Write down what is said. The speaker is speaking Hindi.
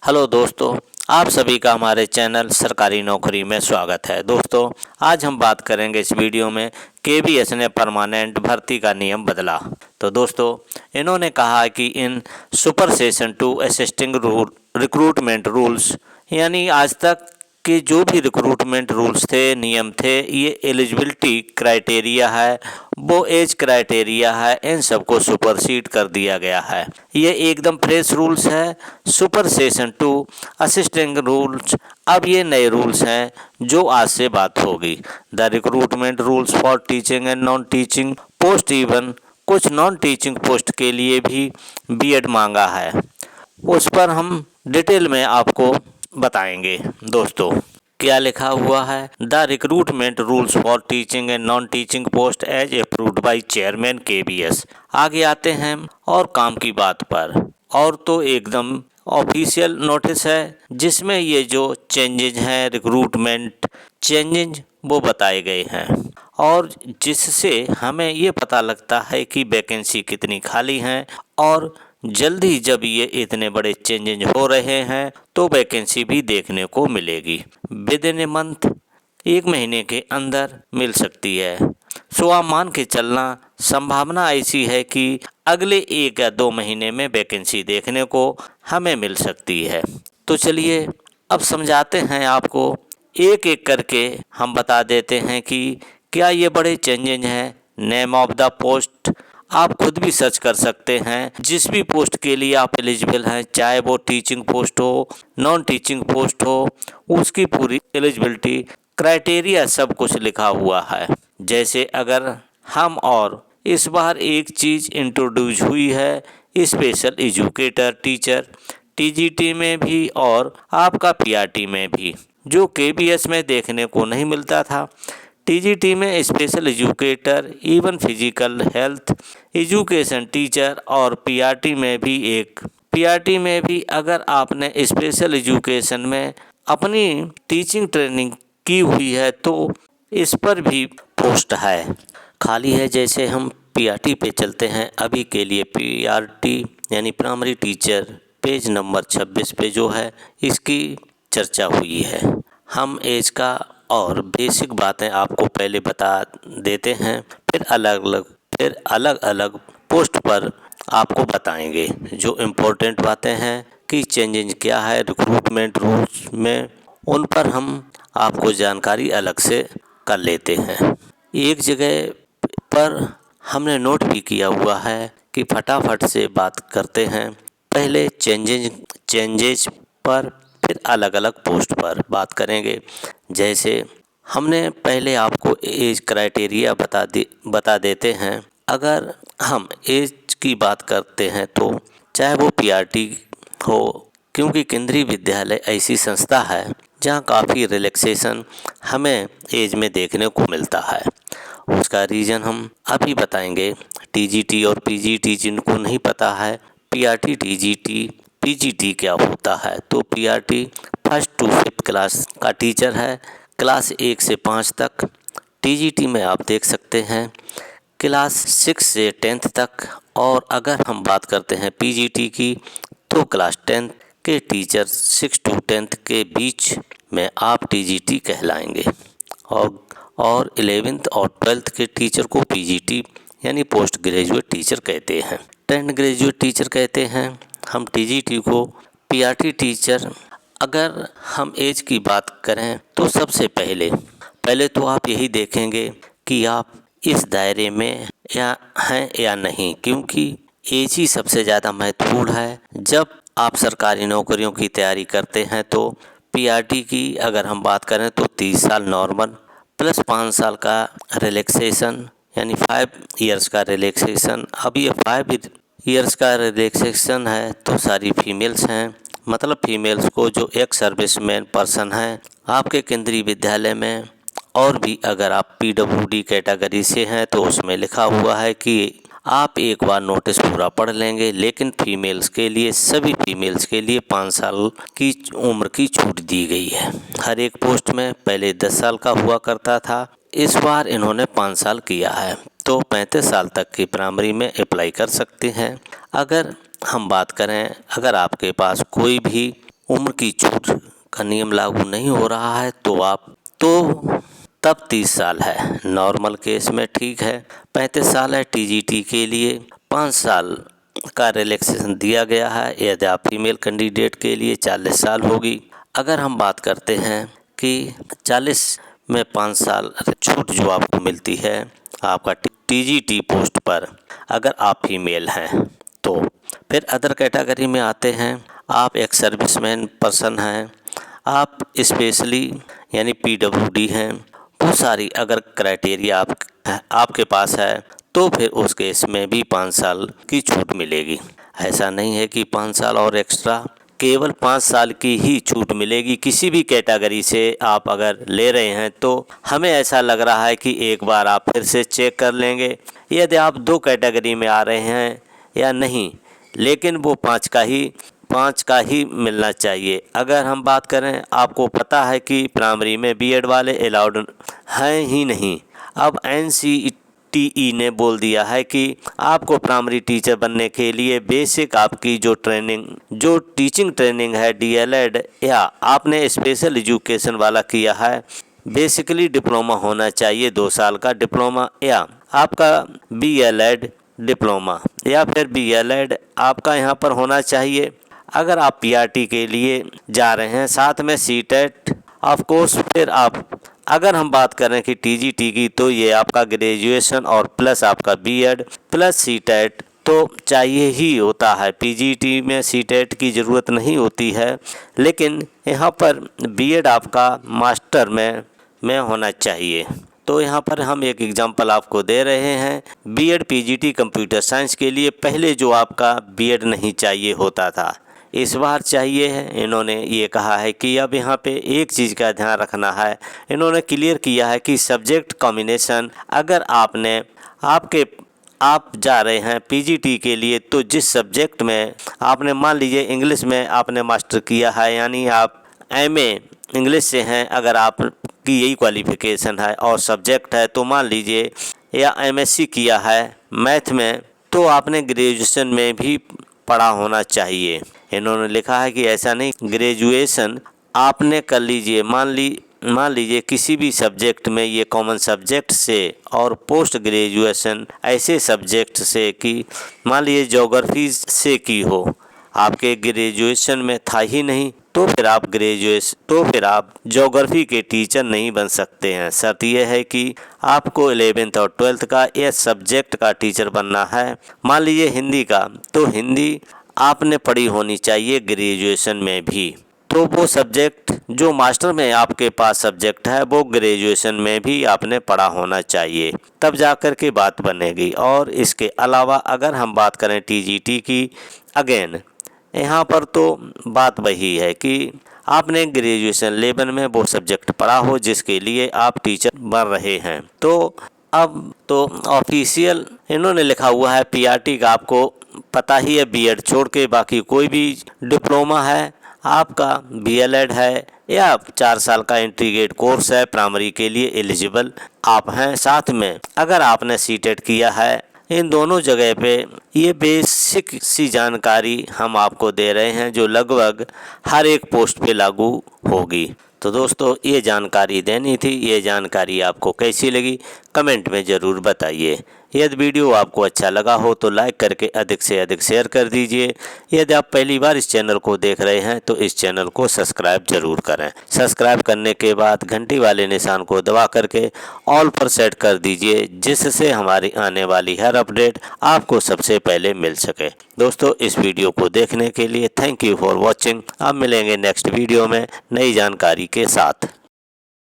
हेलो दोस्तों, आप सभी का हमारे चैनल सरकारी नौकरी में स्वागत है। दोस्तों, आज हम बात करेंगे इस वीडियो में केबीएस ने परमानेंट भर्ती का नियम बदला। तो दोस्तों, इन्होंने कहा कि in supersession 2 existing recruitment rules, यानी आज तक के जो भी रिक्रूटमेंट रूल्स थे, नियम थे, ये एलिजिबिलिटी क्राइटेरिया है, वो एज क्राइटेरिया है, इन सबको सुपरसीड कर दिया गया है। ये एकदम फ्रेश रूल्स है। सुपर सेशन 2 असिस्टिंग रूल्स, अब ये नए रूल्स हैं जो आज से बात होगी। The recruitment rules for teaching and non teaching post, even कुछ नॉन टीचिंग पोस्ट के लिए भी बीएड मांगा है, उस पर हम डिटेल में आपको बताएंगे। दोस्तों, क्या लिखा हुआ है? The recruitment rules for teaching and non teaching post as approved by chairman KBS. आगे आते हैं और काम की बात पर, और तो एकदम ऑफिशियल नोटिस है जिसमें ये जो चेंजेज हैं, रिक्रूटमेंट चेंजेज, वो बताए गए हैं, और जिससे हमें ये पता लगता है कि वैकेंसी कितनी खाली हैं, और जल्दी जब ये इतने बड़े चेंजेज हो रहे हैं तो वैकेंसी भी देखने को मिलेगी। विद इन ए मंथ, 1 महीने के अंदर मिल सकती है। सो आप मान के चलना, संभावना ऐसी है कि अगले 1 या 2 महीने में वैकेंसी देखने को हमें मिल सकती है। तो चलिए अब समझाते हैं आपको, एक एक करके हम बता देते हैं कि क्या ये बड़े चेंजेज हैं। नेम ऑफ द पोस्ट आप खुद भी सर्च कर सकते हैं। जिस भी पोस्ट के लिए आप एलिजिबल हैं, चाहे वो टीचिंग पोस्ट हो, नॉन टीचिंग पोस्ट हो, उसकी पूरी एलिजिबिलिटी क्राइटेरिया सब कुछ लिखा हुआ है। जैसे अगर हम, और इस बार एक चीज़ इंट्रोड्यूस हुई है, स्पेशल एजुकेटर टीचर, टीजीटी में भी और आपका पीआरटी में भी, जो केबीएस में देखने को नहीं मिलता था। टीजीटी में special educator, even physical health education teacher, और पीआरटी में भी अगर आपने स्पेशल एजुकेशन में अपनी टीचिंग ट्रेनिंग की हुई है तो इस पर भी पोस्ट है, खाली है। जैसे हम पीआरटी पे चलते हैं, अभी के लिए पीआरटी यानी प्राइमरी टीचर, पेज नंबर 26 पे जो है इसकी चर्चा हुई है। हम एज का और बेसिक बातें आपको पहले बता देते हैं, फिर अलग अलग पोस्ट पर आपको बताएंगे जो इम्पोर्टेंट बातें हैं कि चेंजेस क्या है रिक्रूटमेंट रूल्स में, उन पर हम आपको जानकारी अलग से कर लेते हैं। एक जगह पर हमने नोट भी किया हुआ है कि फटाफट से बात करते हैं। पहले चेंजेस पर, फिर अलग अलग पोस्ट पर बात करेंगे। जैसे हमने पहले आपको एज क्राइटेरिया बता देते हैं। अगर हम एज की बात करते हैं तो चाहे वो पीआरटी हो, क्योंकि केंद्रीय विद्यालय ऐसी संस्था है जहां काफ़ी रिलैक्सेशन हमें एज में देखने को मिलता है। उसका रीज़न हम अभी बताएंगे। टीजीटी और पीजीटी जिनको नहीं पता है, पीआरटी, टीजीटी, पीजीटी क्या होता है, तो PRT 1st to 5th class का टीचर है, क्लास 1 से 5 तक। टीजीटी में आप देख सकते हैं क्लास 6 से 10th तक, और अगर हम बात करते हैं पीजीटी की तो क्लास 10 के टीचर 6 to 10th के बीच में आप टीजीटी कहलाएंगे, और 11th और 12th के टीचर को पीजीटी यानी पोस्ट ग्रेजुएट टीचर कहते हैं। 10 ग्रेजुएट टीचर कहते हैं हम टीजीटी को। पीआरटी टीचर, अगर हम एज की बात करें तो सबसे पहले तो आप यही देखेंगे कि आप इस दायरे में हैं या नहीं, क्योंकि एज ही सबसे ज़्यादा महत्वपूर्ण है। जब आप सरकारी नौकरियों की तैयारी करते हैं तो पीआरटी की अगर हम बात करें तो 30 साल नॉर्मल प्लस 5 साल का रिलैक्सेशन, यानी 5 इयर्स का रिलैक्सेशन। अब ये 5 इयर्स का रिलैक्सेशन है तो सारी फीमेल्स हैं, मतलब फीमेल्स को जो एक्स सर्विसमैन पर्सन हैं आपके केंद्रीय विद्यालय में, और भी अगर आप पीडब्ल्यूडी कैटेगरी से हैं तो उसमें लिखा हुआ है कि आप एक बार नोटिस पूरा पढ़ लेंगे, लेकिन फीमेल्स के लिए, सभी फीमेल्स के लिए 5 साल की उम्र की छूट दी गई है। हर एक पोस्ट में पहले 10 साल का हुआ करता था, इस बार इन्होंने 5 साल किया है, तो 35 साल तक की प्राइमरी में अप्लाई कर सकते हैं। अगर हम बात करें, अगर आपके पास कोई भी उम्र की छूट का नियम लागू नहीं हो रहा है तब 30 साल है। नॉर्मल केस में ठीक है 35 साल है। टीजीटी के लिए 5 साल का रिलैक्सेशन दिया गया है। यदि आप फीमेल कैंडिडेट के लिए 40 साल होगी। अगर हम बात करते हैं कि 40 में 5 साल छूट जो आपको मिलती है आपका टीजीटी पोस्ट पर, अगर आप फीमेल हैं तो फिर अदर कैटेगरी में आते हैं। आप एक सर्विसमैन पर्सन हैं, आप स्पेशली यानी पीडब्ल्यूडी हैं, वो सारी अगर क्राइटेरिया आपके पास है तो फिर उस केस में भी 5 साल की छूट मिलेगी। ऐसा नहीं है कि 5 साल और एक्स्ट्रा, केवल 5 साल की ही छूट मिलेगी। किसी भी कैटेगरी से आप अगर ले रहे हैं तो हमें ऐसा लग रहा है कि एक बार आप फिर से चेक कर लेंगे यदि आप 2 कैटेगरी में आ रहे हैं या नहीं, लेकिन वो 5 का ही मिलना चाहिए। अगर हम बात करें, आपको पता है कि प्राइमरी में बीएड वाले अलाउड हैं ही नहीं। अब NCTE ने बोल दिया है कि आपको प्राइमरी टीचर बनने के लिए बेसिक आपकी जो टीचिंग ट्रेनिंग है DLED या आपने स्पेशल एजुकेशन वाला किया है, बेसिकली डिप्लोमा होना चाहिए 2 साल का डिप्लोमा, या आपका BLED डिप्लोमा या फिर BLED आपका यहाँ पर होना चाहिए। अगर आप PRT के लिए जा रहे हैं साथ में CTET ऑफ कोर्स। फिर अगर हम बात करें कि TGT की तो ये आपका ग्रेजुएशन और प्लस आपका BEd प्लस CTET तो चाहिए ही होता है। PGT में CTET की ज़रूरत नहीं होती है, लेकिन यहाँ पर BEd आपका मास्टर में होना चाहिए। तो यहाँ पर हम एक एग्जांपल आपको दे रहे हैं। BEd PGT कंप्यूटर साइंस के लिए पहले जो आपका BEd नहीं चाहिए होता था, इस बार चाहिए है। इन्होंने ये कहा है कि अब यहाँ पे एक चीज़ का ध्यान रखना है। इन्होंने क्लियर किया है कि सब्जेक्ट कॉम्बिनेशन, अगर आप जा रहे हैं PGT के लिए तो जिस सब्जेक्ट में आपने, मान लीजिए इंग्लिश में आपने मास्टर किया है यानी आप MA इंग्लिश से हैं, अगर आपकी यही क्वालिफ़िकेशन है और सब्जेक्ट है तो मान लीजिए, या MSc किया है मैथ में तो आपने ग्रेजुएशन में भी पढ़ा होना चाहिए। इन्होंने लिखा है कि ऐसा नहीं, ग्रेजुएशन आपने कर लीजिए, मान लीजिए किसी भी सब्जेक्ट में, ये कॉमन सब्जेक्ट से, और पोस्ट ग्रेजुएशन ऐसे सब्जेक्ट से कि मान लीजिए ज्योग्राफी से की हो, आपके ग्रेजुएशन में था ही नहीं तो फिर आप ज्योग्राफी के टीचर नहीं बन सकते हैं। शर्त यह है कि आपको 11th और 12th का ये सब्जेक्ट का टीचर बनना है। मान लीजिए हिंदी का, तो हिंदी आपने पढ़ी होनी चाहिए ग्रेजुएशन में भी, तो वो सब्जेक्ट जो मास्टर में आपके पास सब्जेक्ट है वो ग्रेजुएशन में भी आपने पढ़ा होना चाहिए, तब जाकर के बात बनेगी। और इसके अलावा अगर हम बात करें TGT की, अगेन यहाँ पर तो बात वही है कि आपने ग्रेजुएशन लेवल में वो सब्जेक्ट पढ़ा हो जिसके लिए आप टीचर बन रहे हैं। तो अब तो ऑफिशियल इन्होंने लिखा हुआ है PRT का, आपको पता ही है BEd छोड़ के बाकी कोई भी डिप्लोमा है, आपका BLED है या 4 साल का इंटीग्रेटेड कोर्स है, प्राइमरी के लिए एलिजिबल आप हैं। साथ में अगर आपने CTET किया है, इन दोनों जगह पे ये बेसिक सी जानकारी हम आपको दे रहे हैं जो लगभग हर एक पोस्ट पे लागू होगी। तो दोस्तों ये जानकारी देनी थी। ये जानकारी आपको कैसी लगी कमेंट में ज़रूर बताइए। यदि वीडियो आपको अच्छा लगा हो तो लाइक करके अधिक से अधिक शेयर कर दीजिए। यदि आप पहली बार इस चैनल को देख रहे हैं तो इस चैनल को सब्सक्राइब जरूर करें। सब्सक्राइब करने के बाद घंटी वाले निशान को दबा करके ऑल पर सेट कर दीजिए, जिससे हमारी आने वाली हर अपडेट आपको सबसे पहले मिल सके। दोस्तों इस वीडियो को देखने के लिए थैंक यू फॉर वॉचिंग। अब मिलेंगे नेक्स्ट वीडियो में नई जानकारी के साथ।